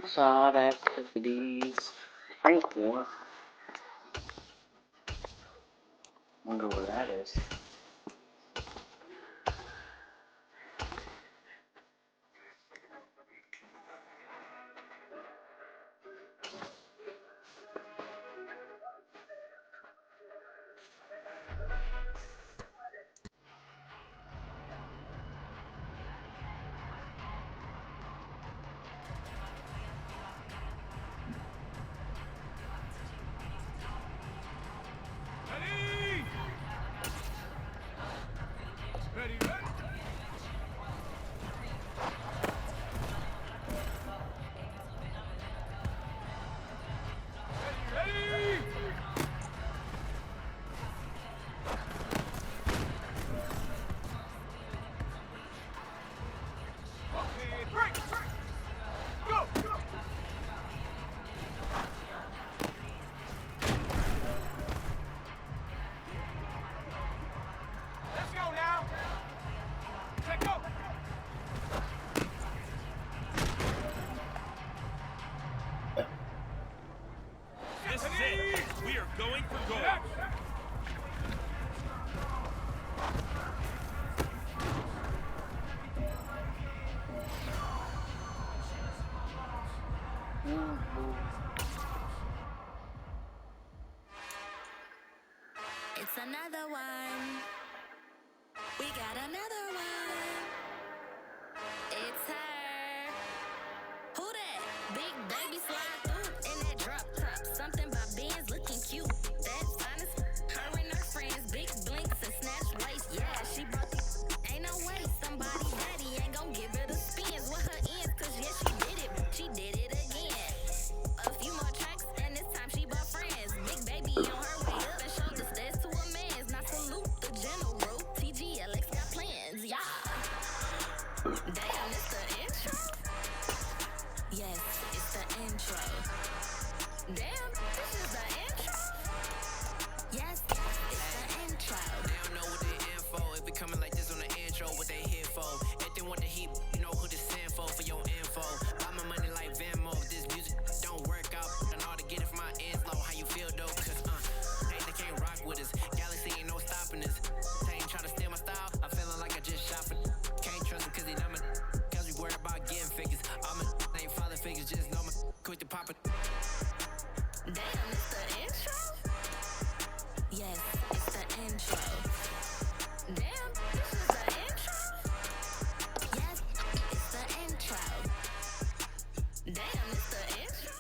Side activities. Frank one. Wonder where that is. This is it. We are going for gold. It's another one. We got another one. It's her. Who that? Big baby slide through in that drop top. Something by Benz looking cute. That's honest. Her and her friends, big blinks and snatch waist. Yeah, she brought the. Ain't no way somebody daddy ain't gon' give her the spins with her ends. Cause yeah, she did it. She did it again. A few more tracks and this time she brought friends. Big baby on her way up and showed the stairs to a man's. Not salute the general. TGLX got plans, yeah. Damn, it's the intro. Yes, it's the intro. Damn, this is the intro. Yes, it's the intro. They don't know what they in for. It be coming like this on the intro, what they here for. If they want the heat, you know who to send for your info. Buy my money like Venmo. If this music don't work out, I know how to get it from my ends low. How you feel though? Cause they can't rock with us. Galaxy ain't no stopping us. They ain't trying to steal my style. I'm feeling like I just shot for. Can't trust him cause he numb it. Cause we worried about getting figures. I'm a ain't father figures, just know my quick to pop it. Damn, it's the intro. Yes, it's the intro. Damn, this is the intro. Yes, it's the intro. Damn, it's the intro.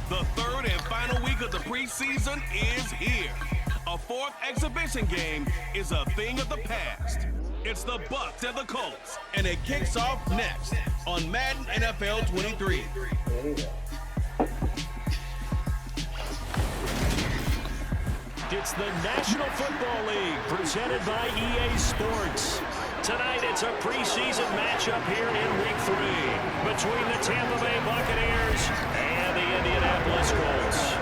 The third and final week of the preseason is here. A fourth exhibition game is a thing of the past. It's the Bucks and the Colts, and it kicks off next on Madden NFL 23. It's the National Football League presented by EA Sports. Tonight it's a preseason matchup here in Week 3 between the Tampa Bay Buccaneers and the Indianapolis Colts.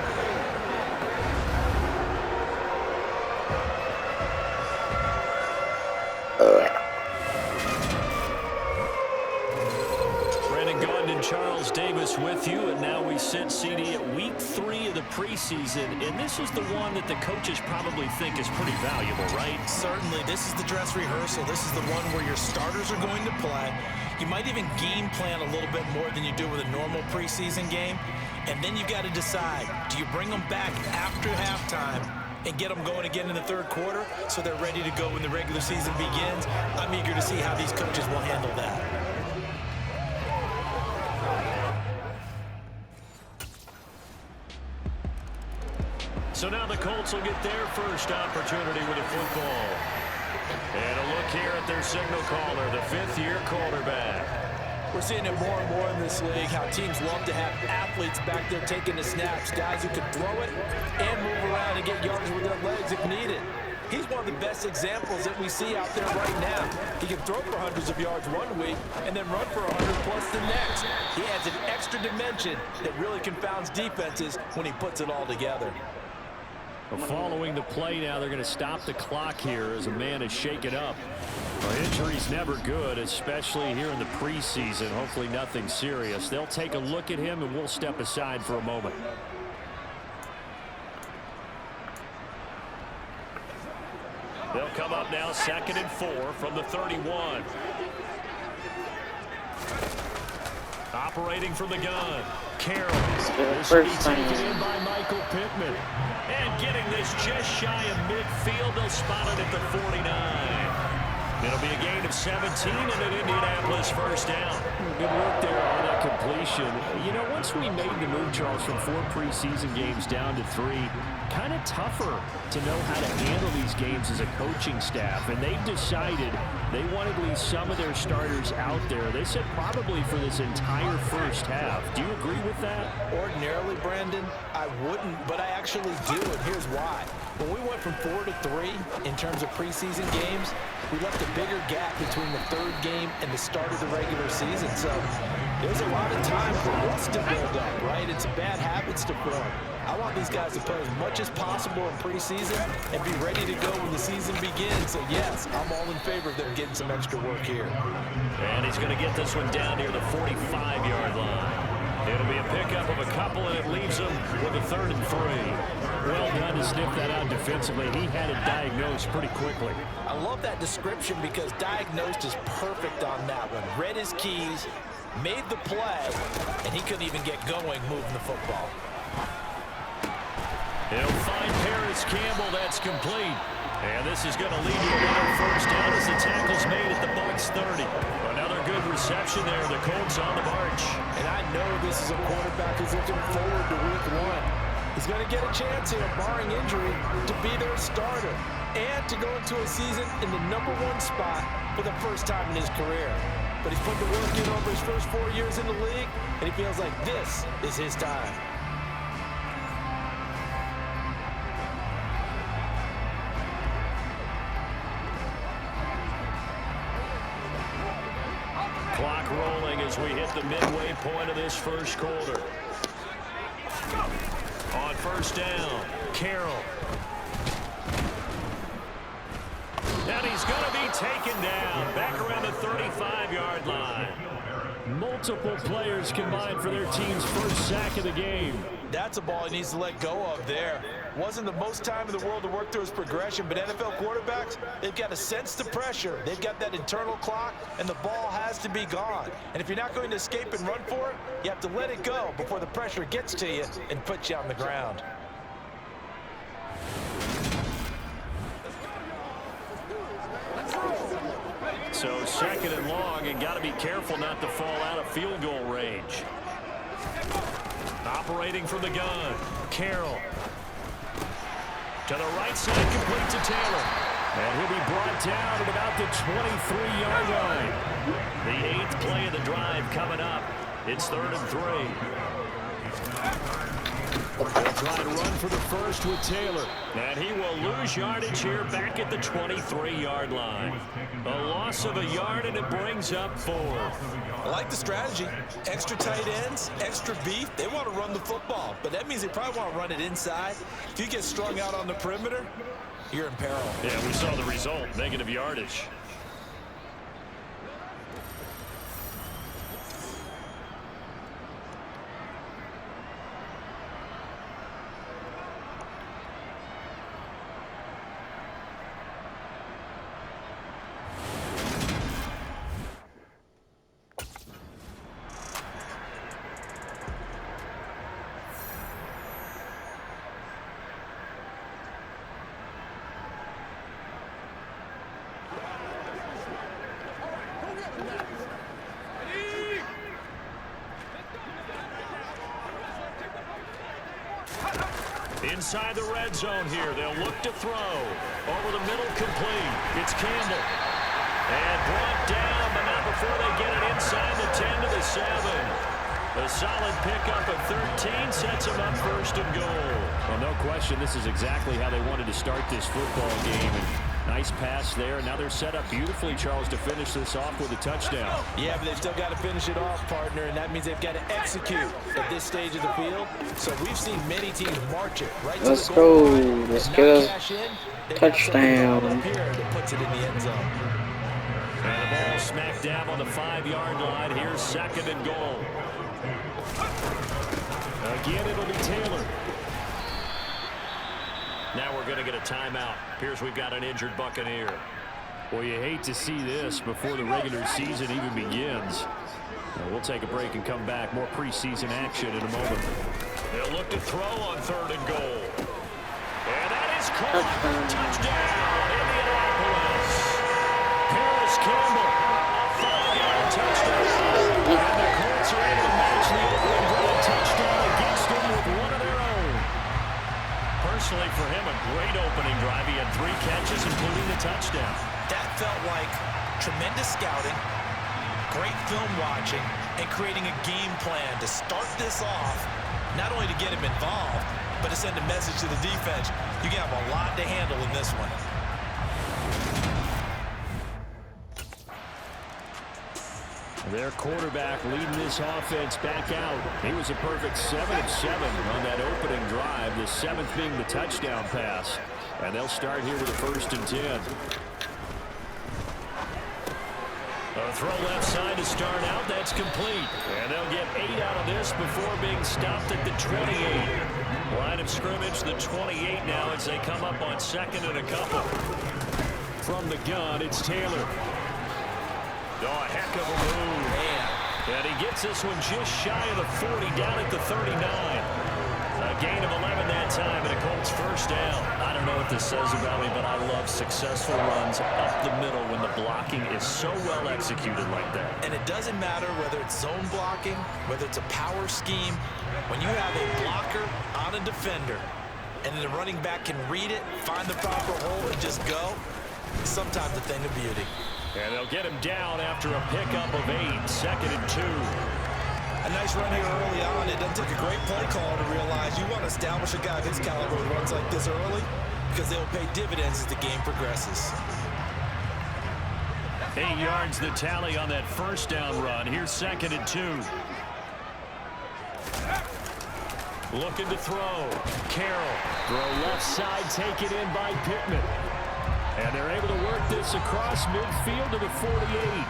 Brandon Gaudin and Charles Davis with you, and now we sit CD at Week 3 of the preseason, and this is the one that the coaches probably think is pretty valuable, right? Certainly. This is the dress rehearsal. This is the one where your starters are going to play. You might even game plan a little bit more than you do with a normal preseason game, and then you've got to decide, do you bring them back after halftime and get them going again in the third quarter so they're ready to go when the regular season begins? I'm eager to see how these coaches will handle that. So now the Colts will get their first opportunity with a football. And a look here at their signal caller, the fifth-year quarterback. We're seeing it more and more in this league, how teams love to have athletes back there taking the snaps, guys who can throw it and move around and get yards with their legs if needed. He's one of the best examples that we see out there right now. He can throw for hundreds of yards one week and then run for 100 plus the next. He adds an extra dimension that really confounds defenses when he puts it all together. Well, following the play now, they're going to stop the clock here as a man is shaken up. Well, injury's never good, especially here in the preseason. Hopefully nothing serious. They'll take a look at him, and we'll step aside for a moment. They'll come up now 2nd and 4 from the 31. Operating from the gun, Carroll. This will be taken in by Michael Pittman. And getting this just shy of midfield, they'll spot it at the 49. It'll be a gain of 17 and an Indianapolis first down. Good work there on that completion. You know, once we made the move, Charles, from 4 preseason games down to 3, kind of tougher to know how to handle these games as a coaching staff. And they've decided they wanted to leave some of their starters out there. They said probably for this entire first half. Do you agree with that? Ordinarily, Brandon, I wouldn't, but I actually do, and here's why. When we went from 4 to 3 in terms of preseason games, we left a bigger gap between the 3rd game and the start of the regular season. So there's a lot of time for rust to build up, right? It's bad habits to form. I want these guys to play as much as possible in preseason and be ready to go when the season begins. So, yes, I'm all in favor of them getting some extra work here. And he's going to get this one down near the 45-yard line. It'll be a pickup of a couple, and it leaves him with a 3rd and 3. Well done to sniff that out defensively. He had it diagnosed pretty quickly. I love that description because diagnosed is perfect on that one. Read his keys, made the play, and he couldn't even get going moving the football. He'll find Paris Campbell. That's complete. And this is going to lead to another first down as the tackle's made at the Bucs 30. Another good reception there. The Colts on the march. And I know this is a quarterback who's looking forward to week 1. He's going to get a chance here, barring injury, to be their starter and to go into a season in the #1 spot for the first time in his career. But he's put the work in over his first 4 years in the league, and he feels like this is his time. Clock rolling as we hit the midway point of this first quarter. On first down, Carroll. And he's going to be taken down back around the 35-yard line. Multiple players combined for their team's first sack of the game. That's a ball he needs to let go of there. Wasn't the most time in the world to work through his progression, but NFL quarterbacks, they've got to sense the pressure. They've got that internal clock, and the ball has to be gone. And if you're not going to escape and run for it, you have to let it go before the pressure gets to you and puts you on the ground. So 2nd and long, and got to be careful not to fall out of field goal range. Operating from the gun, Carroll. To the right side, complete to Taylor. And he'll be brought down at about the 23-yard line. The 8th play of the drive coming up. It's 3rd and 3. They'll try to run for the first with Taylor. And he will lose yardage here back at the 23-yard line. A loss of a yard, and it brings up 4. I like the strategy. Extra tight ends, extra beef. They want to run the football, but that means they probably want to run it inside. If you get strung out on the perimeter, you're in peril. Yeah, we saw the result, negative yardage. Inside the red zone here. They'll look to throw. Over the middle, complete. It's Campbell. And brought down, but not before they get it inside the 10 to the 7. A solid pickup of 13 sets them up 1st and goal. Well, no question, this is exactly how they wanted to start this football game. And Nice pass there. Now they're set up beautifully, Charles, to finish this off with a touchdown. Yeah, but they've still got to finish it off, partner, and that means they've got to execute at this stage of the field. So we've seen many teams march it right to the goal line. Let's go. Touchdown. Up here that puts it in the end zone. And the ball smack dab on the 5-yard line. Here's 2nd and goal. Again, it'll be Taylor. Now we're going to get a timeout. Appears we've got an injured Buccaneer. Well, you hate to see this before the regular season even begins. We'll take a break and come back. More preseason action in a moment. They'll look to throw on 3rd and goal. And that is caught. Touchdown, Indianapolis. Harris Campbell, a 5-yard touchdown. And the Colts are able to match the opening drive touchdown against them with one of their own. Personally, for him, a great opening drive. He had 3 catches, including the touchdown. That felt like tremendous scouting, great film watching, and creating a game plan to start this off, not only to get him involved, but to send a message to the defense. You have a lot to handle in this one. Their quarterback leading this offense back out. He was a perfect 7 of 7 on that opening drive, the 7th being the touchdown pass. And they'll start here with a 1st and 10. A throw left side to start out. That's complete. And they'll get 8 out of this before being stopped at the 28. Line of scrimmage, the 28 now as they come up on 2nd and a couple. From the gun, it's Taylor. Oh, a heck of a move. And he gets this one just shy of the 40, down at the 39. A gain of 11 that time, and a Colts 1st down. I don't know what this says about me, but I love successful runs up the middle when the blocking is so well executed like that. And it doesn't matter whether it's zone blocking, whether it's a power scheme. When you have a blocker on a defender, and then the running back can read it, find the proper hole, and just go, it's sometimes a thing of beauty. And they'll get him down after a pickup of 8, 2nd and 2. A nice run here early on. It doesn't take a great play call to realize you want to establish a guy of his caliber who runs like this early because they'll pay dividends as the game progresses. 8 yards the tally on that 1st down run. Here's 2nd and 2. Looking to throw. Carroll. Throw left side, taken in by Pittman. And they're able to work this across midfield to the 48.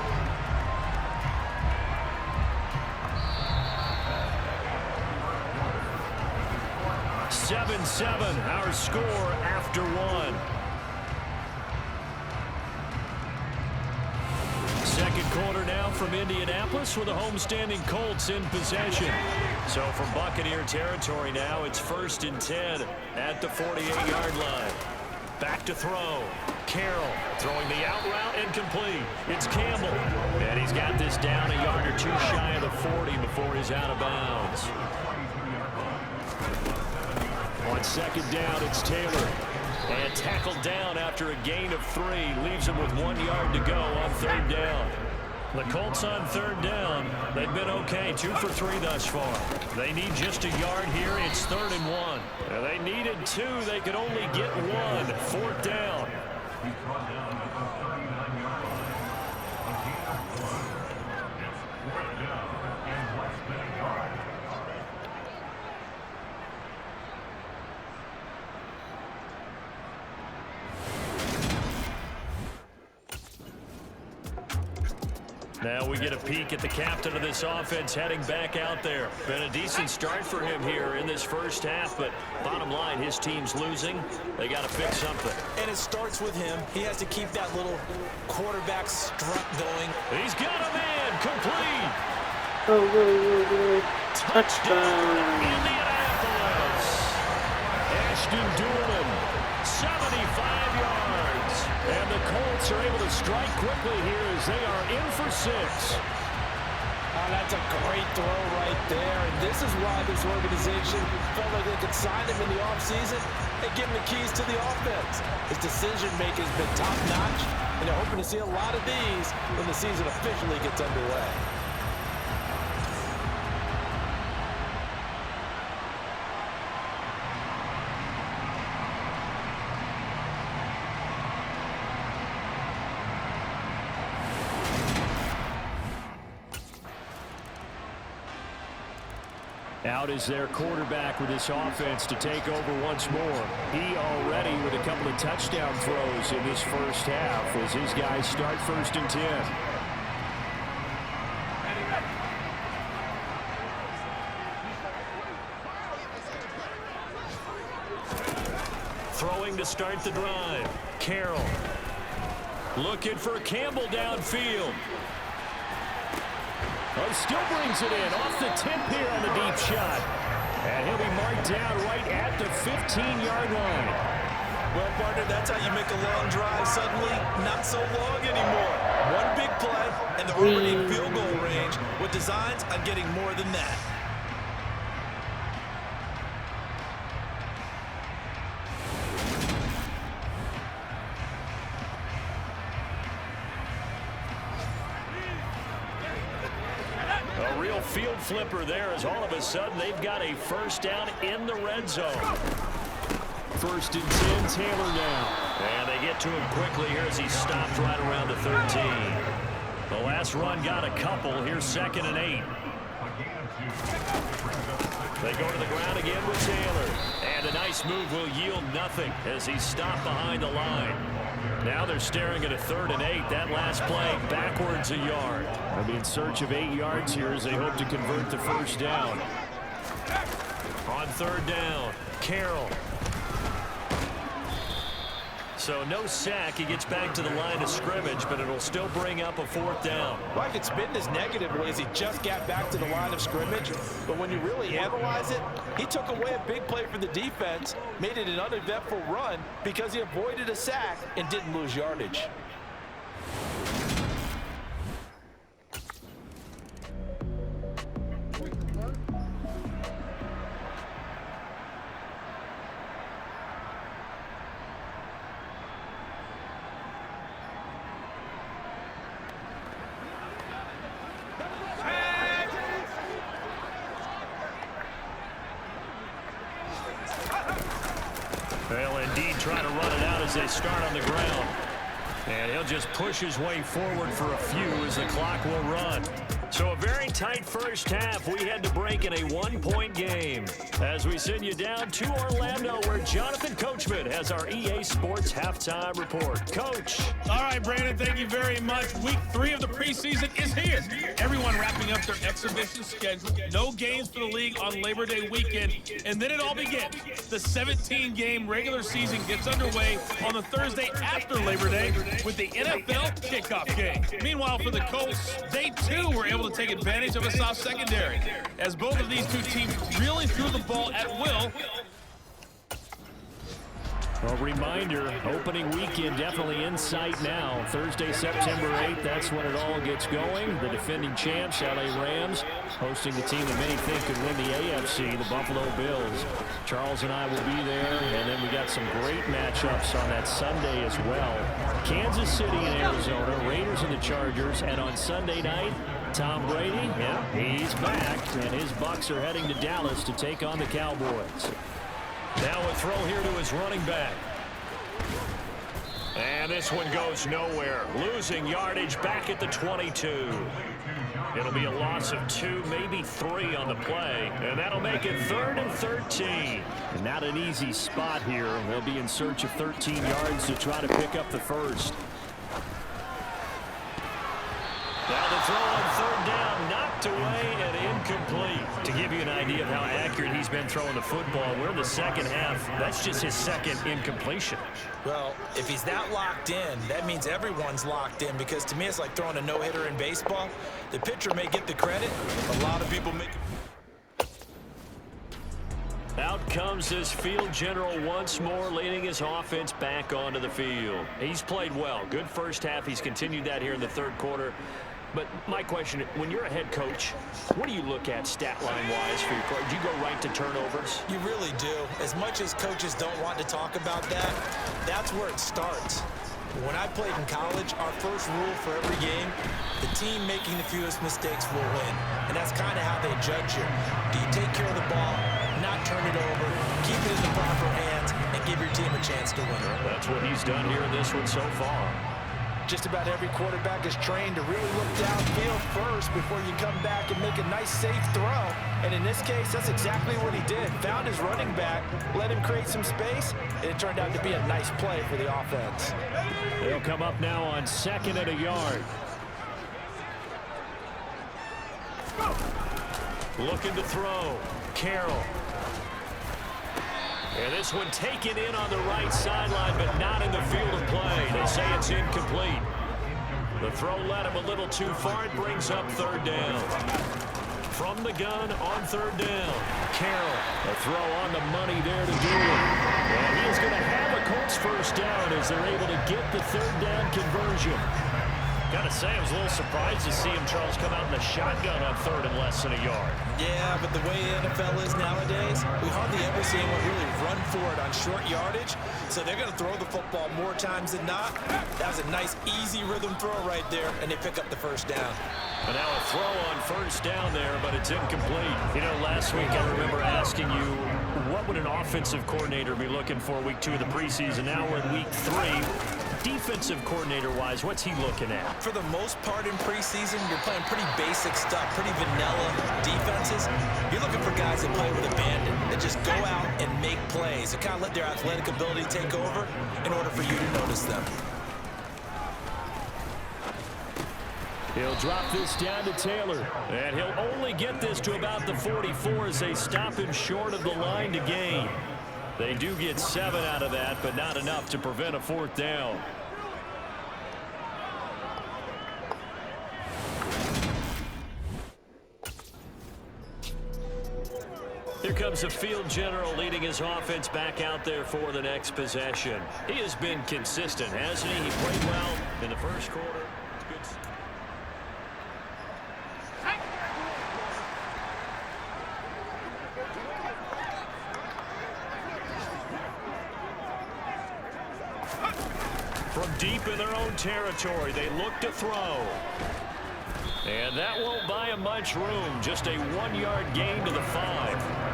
Seven, our score after 1. Second quarter now from Indianapolis with the homestanding Colts in possession. So from Buccaneer territory now, it's 1st and 10 at the 48-yard line. Back to throw. Carroll throwing the out route and complete. It's Campbell. And he's got this down a yard or 2 shy of the 40 before he's out of bounds. On 2nd down, it's Taylor. And tackled down after a gain of 3. Leaves him with 1 yard to go on 3rd down. The Colts on 3rd down. They've been okay, 2 for 3 thus far. They need just a yard here. It's 3rd and 1. They needed 2. They could only get 1. 4th down. Now we get a peek at the captain of this offense heading back out there. Been a decent start for him here in this 1st half, but bottom line, his team's losing. They got to fix something. And it starts with him. He has to keep that little quarterback strut going. He's got a man complete. Touchdown. Indianapolis. Ashton Doolin, 75 yards. And the Colts are able to strike quickly here as they are in for 6. Oh, that's a great throw right there. And this is why this organization felt like they could sign him in the offseason and give him the keys to the offense. His decision-making has been top-notch, and they're hoping to see a lot of these when the season officially gets underway. Out is their quarterback with this offense to take over once more. He already with a couple of touchdown throws in this first half as his guys start 1st and 10. Throwing to start the drive. Carroll. Looking for Campbell downfield. Oh, still brings it in off the tip here on the deep shot. And he'll be marked down right at the 15-yard line. Well, partner, that's how you make a long drive suddenly not so long anymore. One big play, and they're already in field goal range with designs on getting more than that. A real field flipper there as all of a sudden they've got a first down in the red zone. 1st and 10, Taylor now. And they get to him quickly here as he stopped right around the 13. The last run got a couple. Here's 2nd and 8. They go to the ground again with Taylor. And a nice move will yield nothing as he's stopped behind the line. Now they're staring at a 3rd and 8. That last play backwards a yard. They'll be in search of 8 yards here as they hope to convert the first down. On 3rd down, Carroll. So no sack. He gets back to the line of scrimmage, but it'll still bring up a 4th down. Well, I could spin this negatively as he just got back to the line of scrimmage. But when you really analyze it, he took away a big play for the defense, made it an uneventful run because he avoided a sack and didn't lose yardage. They'll indeed try to run it out as they start on the ground. And he'll just push his way forward for a few as the clock will run. So a very tight first half. We had to break in a 1-point game. As we send you down to Orlando where Jonathan Coachman has our EA Sports Halftime Report. Coach. All right, Brandon, thank you very much. Week 3 of the preseason is here. Everyone wrapping up their exhibition schedule. No games for the league on Labor Day weekend. And then it all begins. The 17-game regular season gets underway on the Thursday after Labor Day with the NFL kickoff game. Meanwhile, for the Colts, they too were able to take advantage of a soft secondary, as both of these two teams really threw the ball at will. A reminder, opening weekend definitely in sight now. Thursday, September 8th, that's when it all gets going. The defending champs, LA Rams, hosting the team that many think could win the AFC, the Buffalo Bills. Charles and I will be there, and then we got some great matchups on that Sunday as well. Kansas City and Arizona, Raiders and the Chargers, and on Sunday night, Tom Brady, yeah, he's back, and his Bucs are heading to Dallas to take on the Cowboys. Now a throw here to his running back. And this one goes nowhere. Losing yardage back at the 22. It'll be a loss of 2, maybe 3 on the play. And that'll make it 3rd and 13. And not an easy spot here. They'll be in search of 13 yards to try to pick up the first. Now the throw on 3rd down, knocked away and incomplete. To give you an idea of how accurate he's been throwing the football, we're in the second half. That's just his 2nd incompletion. Well, if he's that locked in, that means everyone's locked in, because to me it's like throwing a no-hitter in baseball. The pitcher may get the credit. A lot of people make it. Out comes this field general once more, leading his offense back onto the field. He's played well. Good first half. He's continued that here in the 3rd quarter. But my question, when you're a head coach, what do you look at stat line-wise for your coach? Do you go right to turnovers? You really do. As much as coaches don't want to talk about that, that's where it starts. When I played in college, our first rule for every game, the team making the fewest mistakes will win. And that's kind of how they judge you. Do you take care of the ball, not turn it over, keep it in the proper hands, and give your team a chance to win? That's what he's done here in this one so far. Just about every quarterback is trained to really look downfield first before you come back and make a nice, safe throw. And in this case, that's exactly what he did. Found his running back, let him create some space, and it turned out to be a nice play for the offense. They'll come up now on 2nd and a yard. Looking to throw. Carroll. And this one taken in on the right sideline, but not in the field of play. They say it's incomplete. The throw led him a little too far. It brings up 3rd down. From the gun on 3rd down. Carroll, a throw on the money there to Doolin. And he is going to have a Colts 1st down as they're able to get the 3rd down conversion. Got to say, I was a little surprised to see him, Charles, come out in the shotgun on 3rd and less than a yard. Yeah, but the way the NFL is nowadays, we hardly ever see anyone really run for it on short yardage. So they're going to throw the football more times than not. That was a nice, easy rhythm throw right there, and they pick up the 1st down. But now a throw on 1st down there, but it's incomplete. You know, last week I remember asking you, what would an offensive coordinator be looking for week 2 of the preseason? Now we're in week 3. Defensive coordinator-wise, what's he looking at? For the most part in preseason, you're playing pretty basic stuff, pretty vanilla defenses. You're looking for guys that play with abandon, that just go out and make plays, and kind of let their athletic ability take over in order for you to notice them. He'll drop this down to Taylor, and he'll only get this to about the 44 as they stop him short of the line to gain. They do get 7 out of that, but not enough to prevent a 4th down. Here comes the field general leading his offense back out there for the next possession. He has been consistent, hasn't he? He played well in the 1st quarter. It's good. From deep in their own territory, they look to throw. And that won't buy him much room. Just a 1-yard gain to the 5.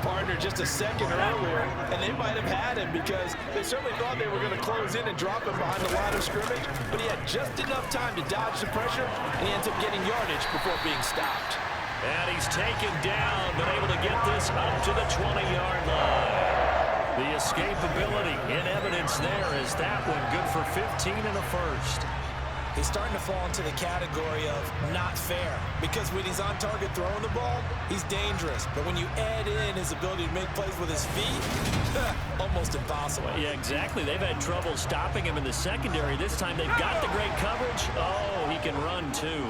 Partner just a second earlier, and they might have had him because they certainly thought they were going to close in and drop him behind the line of scrimmage, but he had just enough time to dodge the pressure, and he ends up getting yardage before being stopped. And he's taken down, but able to get this up to the 20-yard line. The escapability in evidence there is that one good for 15 and a 1st. He's starting to fall into the category of not fair because when he's on target throwing the ball, he's dangerous. But when you add in his ability to make plays with his feet, almost impossible. Well, yeah, exactly. They've had trouble stopping him in the secondary. This time they've got the great coverage. Oh, he can run too.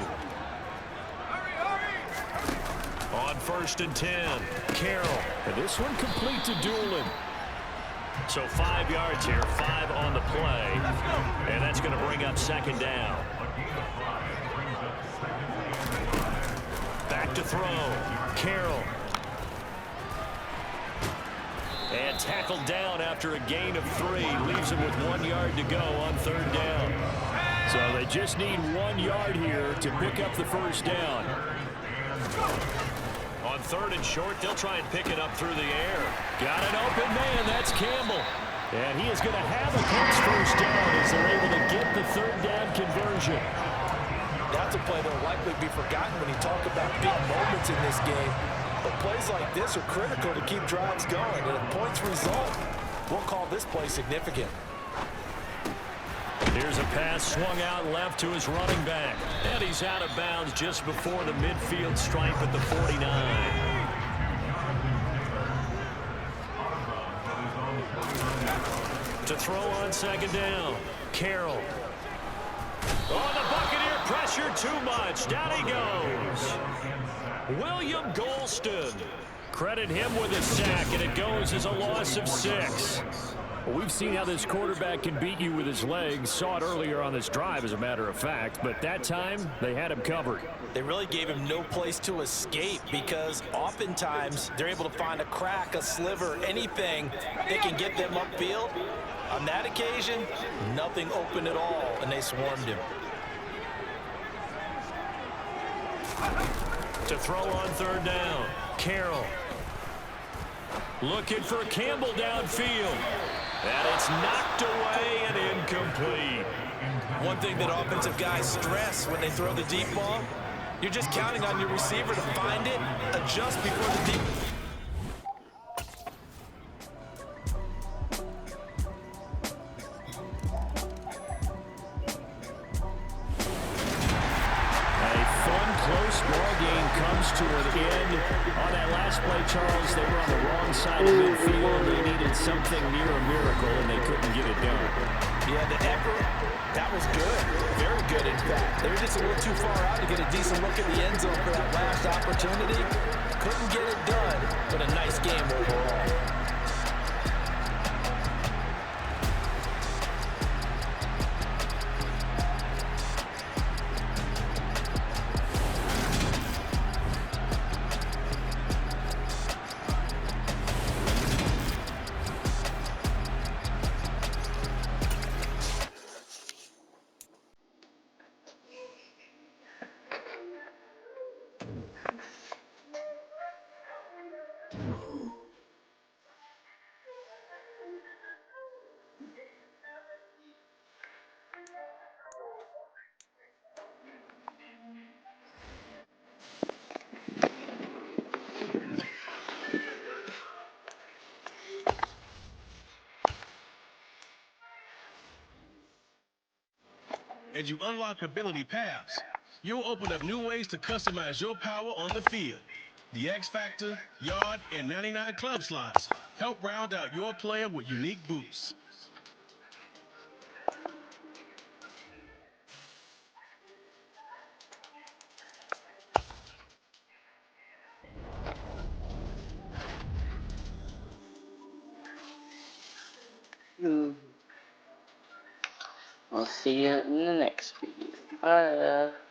On 1st and 10, Carroll. And this one complete to Doolin. So 5 yards here, 5 on the play. And that's going to bring up 2nd down. Back to throw. Carroll. And tackled down after a gain of 3. Leaves him with 1 yard to go on 3rd down. So they just need 1 yard here to pick up the 1st down. On 3rd and short, they'll try and pick it up through the air. Got an open man, that's Campbell. And he is going to have a Colts 1st down as they're able to get the 3rd down conversion. That's a play that will likely be forgotten when you talk about big moments in this game. But plays like this are critical to keep drives going. And if points result, we'll call this play significant. Here's a pass swung out left to his running back. And he's out of bounds just before the midfield stripe at the 49. To throw on 2nd down. Carroll. Oh, the Buccaneer pressure too much. Down he goes. William Golston. Credit him with a sack, and it goes as a loss of 6. Well, we've seen how this quarterback can beat you with his legs. Saw it earlier on this drive, as a matter of fact. But that time, they had him covered. They really gave him no place to escape because oftentimes they're able to find a crack, a sliver, anything that can get them upfield. On that occasion, nothing open at all, and they swarmed him. To throw on 3rd down, Carroll. Looking for Campbell downfield. And it's knocked away and incomplete. One thing that offensive guys stress when they throw the deep ball, you're just counting on your receiver to find it, adjust before the deep. Close ball game comes to an end. On that last play, Charles, they were on the wrong side of midfield. They needed something near a miracle, and they couldn't get it done. Yeah, the effort, that was good. Very good, in fact. They were just a little too far out to get a decent look at the end zone for that last opportunity. Couldn't get it done, but a nice game overall. As you unlock ability paths, you'll open up new ways to customize your power on the field. The X Factor, Yard, and 99 Club slots help round out your player with unique boosts. I'll see you in the next video. Bye.